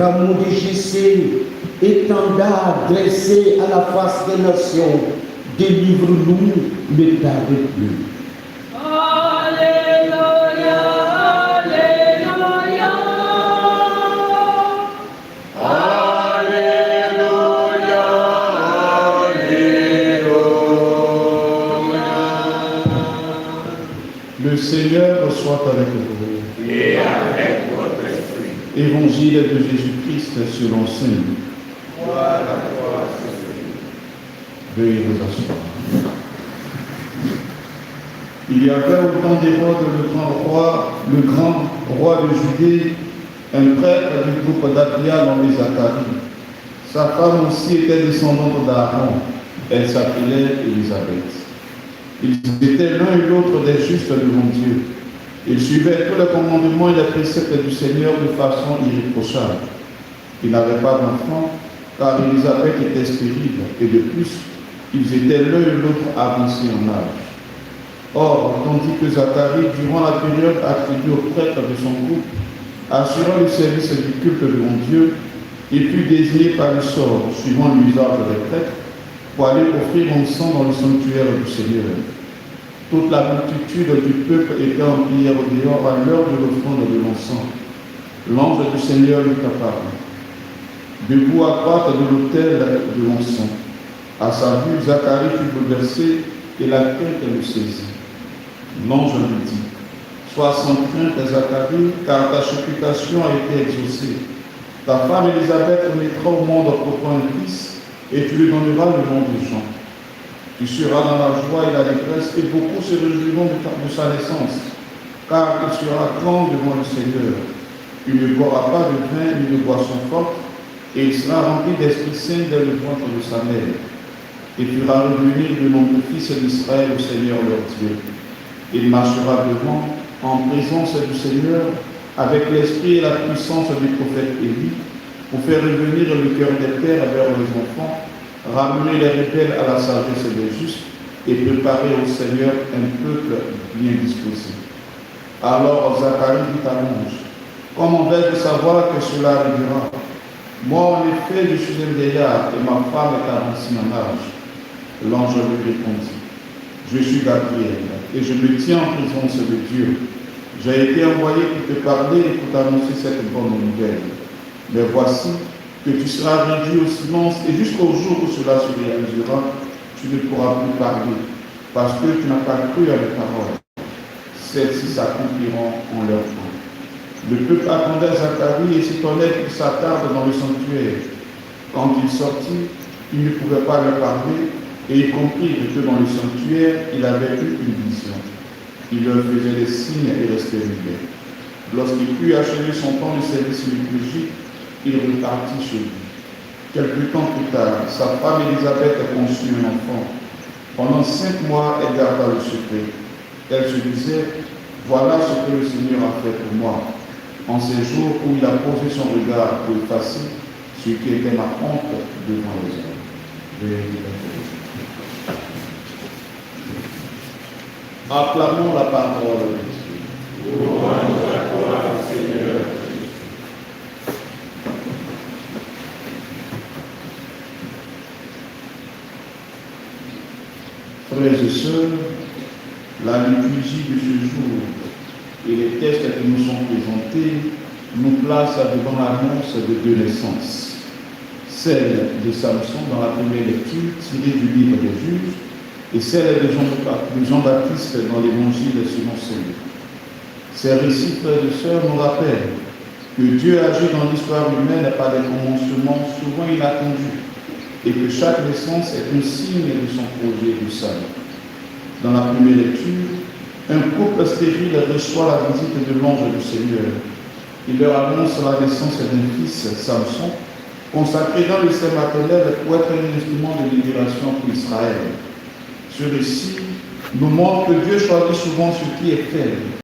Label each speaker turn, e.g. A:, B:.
A: rameau de Jessé, étendard dressé à la face des nations, délivre-nous, ne tarde plus.
B: Alléluia, Alléluia.
C: Alléluia, Alléluia. Le Seigneur soit avec vous.
D: Et avec votre esprit.
C: Évangile de Jésus-Christ selon Saint Luc.
D: Gloire à toi, Seigneur.
C: Veuillez vous asseoir. Il y avait au temps d'Hérode le grand roi de Judée, un prêtre du groupe d'Abia nommé Zacharie. Sa femme aussi était descendante d'Aaron. Elle s'appelait Élisabeth. Ils étaient l'un et l'autre des justes devant Dieu. Ils suivaient tous les commandements et les préceptes du Seigneur de façon irréprochable. Ils n'avaient pas d'enfant, car Élisabeth était stérile, et de plus, ils étaient l'un et l'autre avancés en âge. Or, tandis que Zacharie, durant la période attribuée au prêtre de son groupe, assurant le service du culte devant Dieu, il fut désigné par le sort, suivant l'usage des prêtres, pour aller offrir son sang dans le sanctuaire du Seigneur. Toute la multitude du peuple était en prière au dehors à l'heure de l'offrande de l'encens. L'ange du Seigneur lui apparut. Debout à droite de l'autel de l'encens. À sa vue, Zacharie fut bouleversé et la crainte le saisit. L'ange lui dit: Sois sans crainte, Zacharie, car ta supplication a été exaucée. Ta femme Élisabeth mettra au monde propre un fils, et tu lui donneras le nom de Jean. Tu seras dans la joie et la détresse, et beaucoup se réjouiront de sa naissance, car il sera grand devant le Seigneur. Il ne boira pas de vin ni de boisson forte, et il sera rempli d'Esprit Saint dès le ventre de sa mère. Il fera revenir de nombreux fils d'Israël au Seigneur leur Dieu. Il marchera devant, en présence du Seigneur, avec l'esprit et la puissance du prophète Élie, pour faire revenir le cœur des pères vers les enfants, ramener les rebelles à la sagesse des justes et préparer au Seigneur un peuple bien disposé. Alors Zacharie dit à l'ange: Comment vais-je savoir que cela arrivera? Moi, en effet, je suis un vieillard et ma femme est avancée en âge. L'ange lui répondit: Je suis Gabriel et je me tiens en présence de Dieu. J'ai été envoyé pour te parler et pour t'annoncer cette bonne nouvelle. Mais voici que tu seras réduit au silence et jusqu'au jour où cela se réalisera, tu ne pourras plus parler parce que tu n'as pas cru à mes paroles. Celles-ci s'accompliront en leur temps. Le peuple attendait Zacharie et s'étonnait qu'il s'attarde dans le sanctuaire. Quand il sortit, il ne pouvait pas leur parler et il comprit que dans le sanctuaire, il avait eu une vision. Il leur faisait des signes et restait muet. Lorsqu'il put achever son temps de service liturgique, il repartit chez lui. Quelque temps plus tard, sa femme Élisabeth conçut un enfant. Pendant 5 mois, elle garda le secret. Elle se disait: Voilà ce que le Seigneur a fait pour moi. En ces jours où il a posé son regard pour effacer ce qui était ma honte devant les hommes. Acclamons la parole de Dieu.
D: Louange à toi, Seigneur.
C: Frères et sœurs, la liturgie de ce jour et les textes qui nous sont présentés nous placent devant l'annonce de 2 naissances. Celle de Samson dans la première lecture tirée du livre des Juges et celle de Jean-Baptiste dans l'évangile selon Saint Luc. Ces récits, frères et sœurs, nous rappellent que Dieu agit dans l'histoire humaine par des commencements souvent inattendus et que chaque naissance est un signe de son projet de salut. Dans la première lecture, un couple stérile reçoit la visite de l'ange du Seigneur. Il leur annonce la naissance d'un fils, Samson, consacré dans le sein maternel pour être un instrument de libération pour Israël. Ce récit nous montre que Dieu choisit souvent ce qui est faible